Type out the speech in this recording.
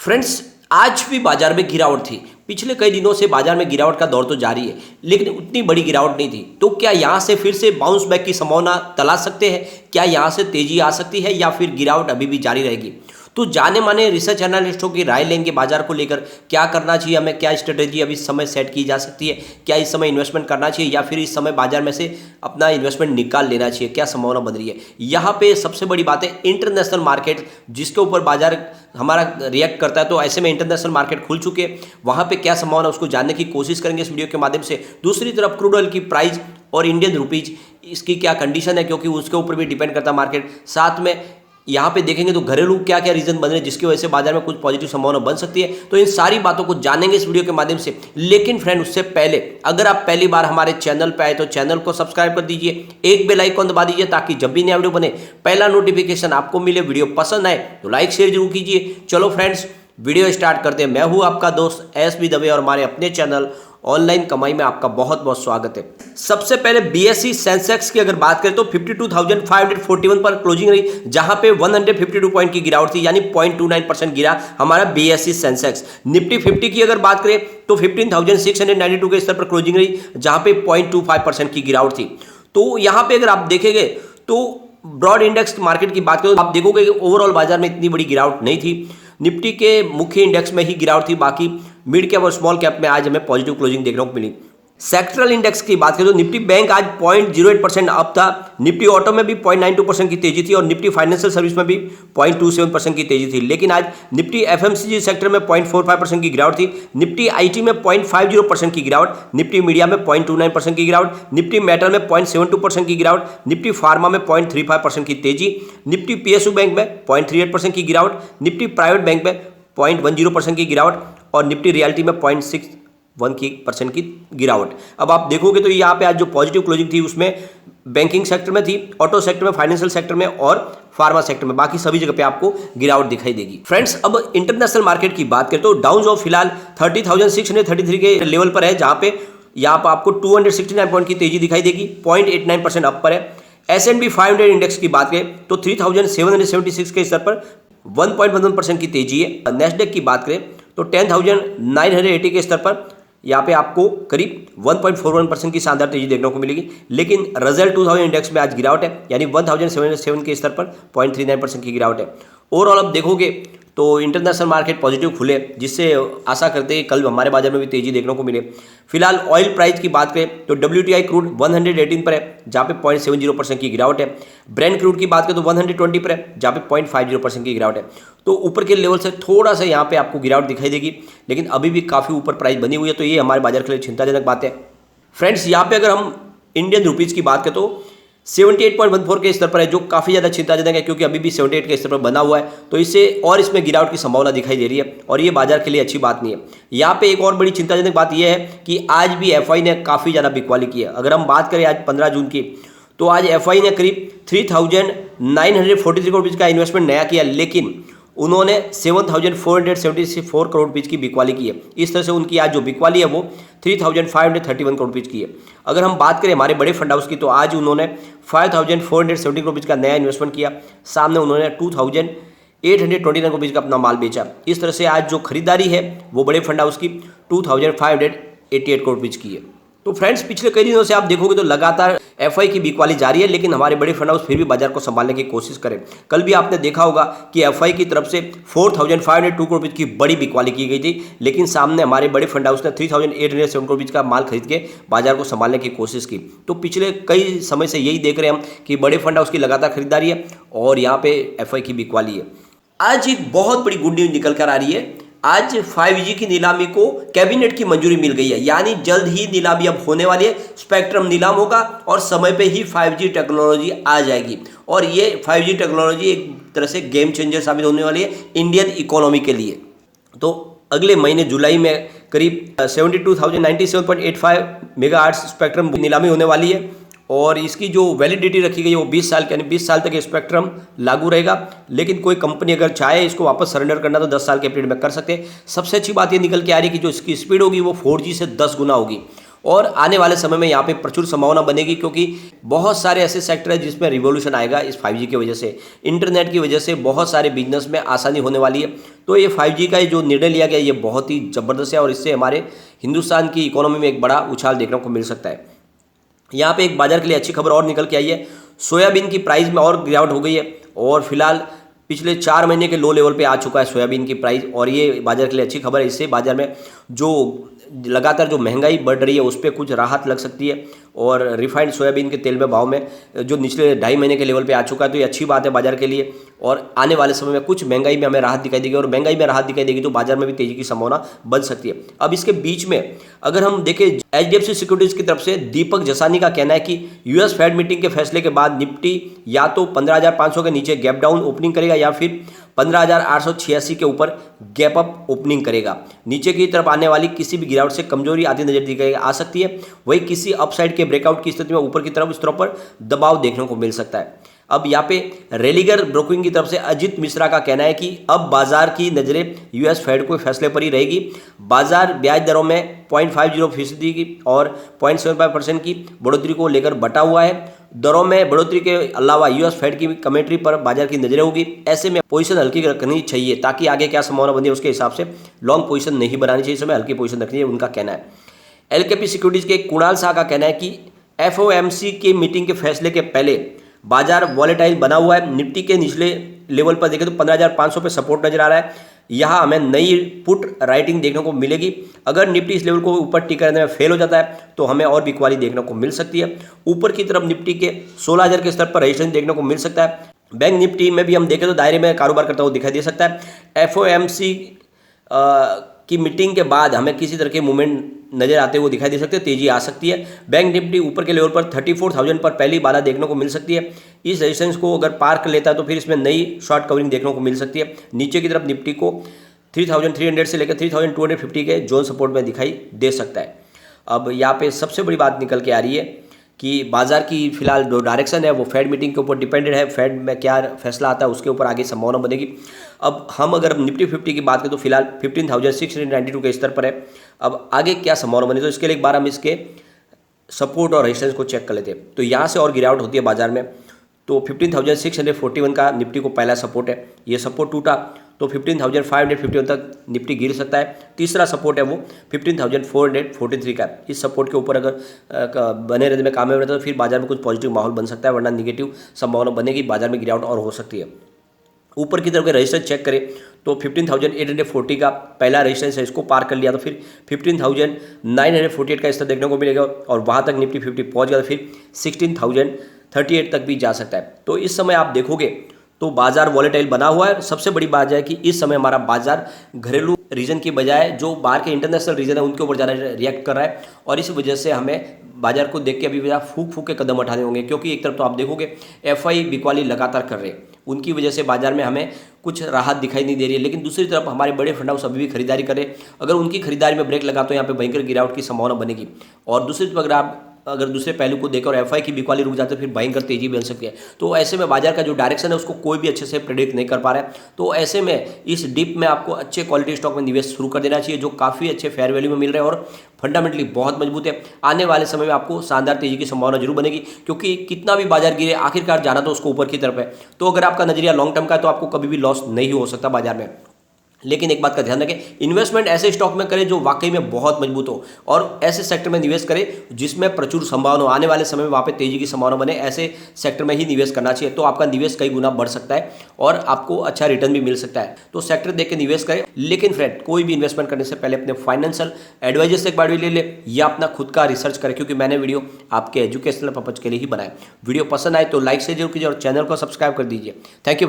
Friends, आज भी बाजार में गिरावट थी। पिछले कई दिनों से बाजार में गिरावट का दौर तो जारी है, लेकिन उतनी बड़ी गिरावट नहीं थी। तो क्या यहाँ से फिर से बाउंस बैक की संभावना तलाश सकते हैं? क्या यहाँ से तेजी आ सकती है या फिर गिरावट अभी भी जारी रहेगी? तो जाने माने रिसर्च एनालिस्टों की राय लेंगे बाजार को लेकर। क्या करना चाहिए हमें, क्या स्ट्रेटेजी अभी इस समय सेट की जा सकती है, क्या इस समय इन्वेस्टमेंट करना चाहिए या फिर इस समय बाजार में से अपना इन्वेस्टमेंट निकाल लेना चाहिए, क्या संभावना बन रही है। यहाँ पे सबसे बड़ी बात है इंटरनेशनल मार्केट, जिसके ऊपर बाजार हमारा रिएक्ट करता है। तो ऐसे में इंटरनेशनल मार्केट खुल चुके हैं, वहाँ पे क्या संभावना उसको जानने की कोशिश करेंगे इस वीडियो के माध्यम से। दूसरी तरफ क्रूड ऑयल की प्राइस और इंडियन रुपीज, इसकी क्या कंडीशन है, क्योंकि उसके ऊपर भी डिपेंड करता है मार्केट। साथ में यहाँ पे देखेंगे तो घरेलू क्या क्या रीजन बन रहे हैं जिसकी वजह से बाजार में कुछ पॉजिटिव संभावना बन सकती है। तो इन सारी बातों को जानेंगे इस वीडियो के माध्यम से। लेकिन फ्रेंड, उससे पहले अगर आप पहली बार हमारे चैनल पे आए तो चैनल को सब्सक्राइब कर दीजिए, एक बेल आइकन दबा दीजिए ताकि जब भी नया वीडियो बने पहला नोटिफिकेशन आपको मिले। वीडियो पसंद आए तो लाइक शेयर जरूर कीजिए। चलो फ्रेंड्स, वीडियो स्टार्ट करते हैं। मैं हूं आपका दोस्त एस.बी. दवे और हमारे अपने चैनल ऑनलाइन कमाई में आपका बहुत बहुत स्वागत है। सबसे पहले बीएसई सेंसेक्स की अगर बात करें तो 52,541 पर क्लोजिंग रही, जहां पे 152 पॉइंट की गिरावट थी, यानी 0.29% गिरा हमारा बीएसई सेंसेक्स। निफ्टी 50 की अगर बात करें तो 15,692 के स्तर पर क्लोजिंग रही, जहां पे 0.25% की गिरावट थी। तो यहां पे अगर आप देखेंगे तो ब्रॉड इंडेक्स मार्केट की बात करें तो आप देखोगे कि ओवरऑल बाजार में इतनी बड़ी गिरावट नहीं थी। निफ्टी के मुख्य इंडेक्स में ही गिरावट थी, बाकी मिड कैप और स्मॉल कैप में आज हमें पॉजिटिव क्लोजिंग देखने को मिली। सेक्टरल इंडेक्स की बात करें तो निफ्टी बैंक आज 0.08% अप था, निफ्टी ऑटो में भी 0.92% की तेजी थी और निफ्टी फाइनेंशियल सर्विस में भी 0.27% की तेजी थी। लेकिन आज निफ्टी एफएमसीजी सेक्टर में 0.45% की गिरावट थी, निफ्टी आईटी में 0.50% की गिरावट, निफ्टी मीडिया में 0.29% की गिरावट, निफ्टी मेटल में 0.72% की गिरावट, निफ्टी फार्मा में 0.35% की तेजी, निफ्टी पीएसयू बैंक में 0.38% की गिरावट, निफ्टी प्राइवेट बैंक में 0.10% की गिरावट और निफ्टी रियल्टी में 0.61% की गिरावट। अब आप देखोगे तो यहाँ पे आज जो पॉजिटिव क्लोजिंग थी उसमें बैंकिंग सेक्टर में थी, ऑटो सेक्टर में, फाइनेंशियल सेक्टर में और फार्मा सेक्टर में, बाकी सभी जगह पे आपको गिरावट दिखाई देगी। फ्रेंड्स, अब इंटरनेशनल मार्केट की बात करें तो डाउ जोन्स फिलहाल 30,633 के लेवल पर है, जहां पे यहाँ पर आपको 269 पॉइंट की तेजी दिखाई देगी, 0.89% अप पर है। S&P 500 इंडेक्स की बात करें तो 3,776 के स्तर पर 1.11% की तेजी है। नेस्डेक की बात करें तो 10,980 के स्तर पर यहाँ पे आपको करीब 1.41% की शानदार तेजी देखने को मिलेगी। लेकिन रजल 2000 इंडेक्स में आज गिरावट है, यानी 1,707 के स्तर पर 0.39% की गिरावट है। ओवरऑल अब देखोगे तो इंटरनेशनल मार्केट पॉजिटिव खुले, जिससे आशा करते हैं कल हमारे बाजार में भी तेजी देखने को मिले। फिलहाल ऑयल प्राइस की बात करें तो WTI क्रूड 118 पर है, जहाँ पे 0.70% की गिरावट है। ब्रेंट क्रूड की बात करें तो 120 पर है, जहाँ पे 0.50% की गिरावट है। तो ऊपर के लेवल से थोड़ा सा यहाँ पे आपको गिरावट दिखाई देगी, लेकिन अभी भी काफ़ी ऊपर प्राइस बनी हुई है, तो ये हमारे बाजार के लिए चिंताजनक बात है। फ्रेंड्स, यहाँ पे अगर हम इंडियन रुपीज़ की बात करें तो 78.14 के स्तर पर है, जो काफ़ी ज़्यादा चिंताजनक है, क्योंकि अभी भी 78 के स्तर पर बना हुआ है, तो इससे और इसमें गिरावट की संभावना दिखाई दे रही है और ये बाजार के लिए अच्छी बात नहीं है। यहाँ पे एक और बड़ी चिंताजनक बात यह है कि आज भी एफआई ने काफ़ी ज़्यादा बिकवाली की है। अगर हम बात करें आज 15 जून की, तो आज एफआई ने करीब 3,943 करोड़ रुपये का इन्वेस्टमेंट नया किया, लेकिन उन्होंने 7,474 करोड़ रुपये की बिकवाली की है। इस तरह से उनकी आज जो बिकवाली है वो 3,531 करोड़ रुपये की है। अगर हम बात करें हमारे बड़े फंड हाउस की, तो आज उन्होंने 5,470 करोड़ रुपये का नया इन्वेस्टमेंट किया, सामने उन्होंने 2,829 करोड़ रुपये का अपना माल बेचा। इस तरह से आज जो खरीदारी है वो बड़े फंड हाउस की 2,588 करोड़ रुपये की है। तो फ्रेंड्स, पिछले कई दिनों से आप देखोगे तो लगातार एफआई की बिकवाली जारी है, लेकिन हमारे बड़े फंड हाउस फिर भी बाजार को संभालने की कोशिश करें। कल भी आपने देखा होगा कि एफआई की तरफ से 4,502 करोड़ रुपये की बड़ी बिकवाली की गई थी, लेकिन सामने हमारे बड़े फंड हाउस ने 3,807 करोड़ रुपये का माल खरीद के बाजार को संभालने की कोशिश की। तो पिछले कई समय से यही देख रहे हैं हम कि बड़े फंड हाउस की लगातार खरीदारी है और यहाँ पे एफआई की बिकवाली है। आज एक बहुत बड़ी गुड न्यूज निकल कर आ रही है। आज 5G की नीलामी को कैबिनेट की मंजूरी मिल गई है, यानी जल्द ही नीलामी अब होने वाली है। स्पेक्ट्रम नीलाम होगा और समय पे ही 5G टेक्नोलॉजी आ जाएगी और ये 5G टेक्नोलॉजी एक तरह से गेम चेंजर साबित होने वाली है इंडियन इकोनॉमी के लिए। तो अगले महीने जुलाई में करीब 72,097.85 मेगाहर्ट्ज स्पेक्ट्रम नीलामी होने वाली है और इसकी जो वैलिडिटी रखी गई है वो 20 साल की, यानी 20 साल तक ये स्पेक्ट्रम लागू रहेगा। लेकिन कोई कंपनी अगर चाहे इसको वापस सरेंडर करना तो 10 साल के पीरियड में कर सकते हैं। सबसे अच्छी बात ये निकल के आ रही है कि जो इसकी स्पीड होगी वो 4G से 10 गुना होगी और आने वाले समय में यहाँ पे प्रचुर संभावना बनेगी, क्योंकि बहुत सारे ऐसे सेक्टर है जिसमें रिवॉल्यूशन आएगा इस 5G की वजह से। इंटरनेट की वजह से बहुत सारे बिजनेस में आसानी होने वाली है। तो ये 5G का ये जो निर्णय लिया गया ये बहुत ही ज़बरदस्त है और इससे हमारे हिंदुस्तान की इकोनॉमी में एक बड़ा उछाल देखने को मिल सकता है। यहाँ पे एक बाजार के लिए अच्छी खबर और निकल के आई है, सोयाबीन की प्राइस में और गिरावट हो गई है और फिलहाल पिछले 4 महीने के लो लेवल पे आ चुका है सोयाबीन की प्राइस और ये बाजार के लिए अच्छी खबर है। इससे बाजार में जो लगातार जो महंगाई बढ़ रही है उस पर कुछ राहत लग सकती है और रिफाइंड सोयाबीन के तेल में भाव में जो निचले 2.5 महीने के लेवल पे आ चुका है, तो ये अच्छी बात है बाजार के लिए और आने वाले समय में कुछ महंगाई में हमें राहत दिखाई देगी और महंगाई में राहत दिखाई देगी तो बाजार में भी तेजी की संभावना बन सकती है। अब इसके बीच में अगर हम देखें HDFC सिक्योरिटीज की तरफ से दीपक जसानी का कहना है कि यूएस फेड मीटिंग के फैसले के बाद निफ्टी या तो 15,500 के नीचे गैप डाउन ओपनिंग करेगा या फिर 15,886 के ऊपर गैप अप ओपनिंग करेगा। नीचे की तरफ आने वाली किसी भी गिरावट से कमजोरी आती नजर दिखाई आ सकती है, वही किसी अपसाइड के ब्रेकआउट की स्थिति में ऊपर की तरफ स्तरों पर दबाव देखने को मिल सकता है। अब यहाँ पे रेलिगर ब्रोकिंग की तरफ से अजित मिश्रा का कहना है कि अब बाजार की नजरें यूएस फेड के फैसले पर ही रहेगी। बाजार ब्याज दरों में 0.50% की और 0.75% की बढ़ोतरी को लेकर बटा हुआ है। दरों में बढ़ोतरी के अलावा यूएस फेड की कमेंट्री पर बाजार की नजरें होगी। ऐसे में पोजीशन हल्की रखनी चाहिए ताकि आगे क्या संभावना बनी है उसके हिसाब से लॉन्ग पोजीशन नहीं बनानी चाहिए, समय हल्की पोजीशन रखनी है, उनका कहना है। एलकेपी सिक्योरिटीज के कुणाल शाह का कहना है कि एफओएमसी की मीटिंग के फैसले के पहले बाजार वॉलेटाइल बना हुआ है। निफ्टी के निचले लेवल पर देखें तो 15,500 पे सपोर्ट नजर आ रहा है। यहाँ हमें नई पुट राइटिंग देखने को मिलेगी। अगर निफ्टी इस लेवल को ऊपर टिक करने में फेल हो जाता है तो हमें और बिकवाली देखने को मिल सकती है। ऊपर की तरफ निफ्टी के 16,000 के स्तर पर रजिस्ट्रेशन देखने को मिल सकता है। बैंक निफ्टी में भी हम देखें तो दायरे में कारोबार करता हुआ दिखाई दे सकता है। एफओएमसी की मीटिंग के बाद हमें किसी तरह के मूवमेंट नजर आते हुए दिखाई दे सकते हैं, तेजी आ सकती है। बैंक निफ्टी ऊपर के लेवल पर 34,000 पर पहली बाधा देखने को मिल सकती है। इस रेजिस्टेंस को अगर पार कर लेता है तो फिर इसमें नई शॉर्ट कवरिंग देखने को मिल सकती है। नीचे की तरफ निफ्टी को 3,300 से लेकर 3,250 के जोन सपोर्ट में दिखाई दे सकता है। अब यहाँ पे सबसे बड़ी बात निकल के आ रही है कि बाजार की फिलहाल जो डायरेक्शन है वो फेड मीटिंग के ऊपर डिपेंडेड है। फेड में क्या फैसला आता है उसके ऊपर आगे संभावना बनेगी। अब हम अगर निफ्टी 50 की बात करें तो फिलहाल 15,692 के स्तर पर है। अब आगे क्या संभावना बनी तो इसके लिए एक बार हम इसके सपोर्ट और रेजिस्टेंस को चेक कर लेते हैं। तो यहाँ से और गिरावट होती है बाजार में तो 15,641 का निफ्टी को पहला सपोर्ट है। ये सपोर्ट टूटा तो 15,551 तक निफ्टी गिर सकता है। तीसरा सपोर्ट है वो 15,443 का। इस सपोर्ट के ऊपर अगर बने रहने में कामयाब रहता है तो फिर बाजार में कुछ पॉजिटिव माहौल बन सकता है, वरना निगेटिव संभावना बनेगी, बाजार में गिरावट और हो सकती है। ऊपर की तरफ के रजिस्टेंस चेक करें तो 15,840 का पहला रजिस्टेंस है, इसको पार कर लिया तो फिर 15,948 का स्तर देखने को मिलेगा और वहाँ तक निफ्टी 50 पहुँच गया तो फिर 16,038 तक भी जा सकता है। तो इस समय आप देखोगे तो बाजार वॉलेटाइल बना हुआ है। सबसे बड़ी बात है कि इस समय हमारा बाजार घरेलू रीजन की बजाय जो बाहर के इंटरनेशनल रीजन है उनके ऊपर ज़्यादा रिएक्ट कर रहा है और इस वजह से हमें बाजार को देख के अभी फूक के कदम उठाने होंगे, क्योंकि एक तरफ तो आप देखोगे एफआई बिकवाली लगातार कर रहे हैं, उनकी वजह से बाजार में हमें कुछ राहत दिखाई नहीं दे रही है। लेकिन दूसरी तरफ हमारे बड़े फंड हाउस अभी भी खरीदारी करें, अगर उनकी खरीदारी में ब्रेक लगा तो यहाँ पे भयंकर गिरावट की संभावना बनेगी। और दूसरी तरफ अगर दूसरे पहलू को देखकर एफआई की बिकवाली रुक जाते तो फिर भयंकर तेजी बन सकती है। तो ऐसे में बाजार का जो डायरेक्शन है उसको कोई भी अच्छे से प्रेडिक्ट नहीं कर पा रहा है। तो ऐसे में इस डिप में आपको अच्छे क्वालिटी स्टॉक में निवेश शुरू कर देना चाहिए जो काफ़ी अच्छे फेयर वैल्यू में मिल रहे हैं और फंडामेंटली बहुत मजबूत है। आने वाले समय में आपको शानदार तेजी की संभावना जरूर बनेगी, क्योंकि कितना भी बाजार गिरे आखिरकार जाना तो उसको ऊपर की तरफ है। तो अगर आपका नजरिया लॉन्ग टर्म का है तो आपको कभी भी लॉस नहीं हो सकता बाजार में। लेकिन एक बात का ध्यान रखें, इन्वेस्टमेंट ऐसे स्टॉक में करें जो वाकई में बहुत मजबूत हो और ऐसे सेक्टर में निवेश करें जिसमें प्रचुर संभावना हो, आने वाले समय में वहाँ पे तेजी की संभावना बने, ऐसे सेक्टर में ही निवेश करना चाहिए। तो आपका निवेश कई गुना बढ़ सकता है और आपको अच्छा रिटर्न भी मिल सकता है। तो सेक्टर देख के निवेश करें। लेकिन फ्रेंड, कोई भी इन्वेस्टमेंट करने से पहले अपने फाइनेंशियल एडवाइजर से एक बार भी ले ले या अपना खुद का रिसर्च करें, क्योंकि मैंने वीडियो आपके एजुकेशनल पर्पज के लिए ही बनाया। वीडियो पसंद आए तो लाइक से जरूर कीजिए और चैनल को सब्सक्राइब कर दीजिए। Thank you.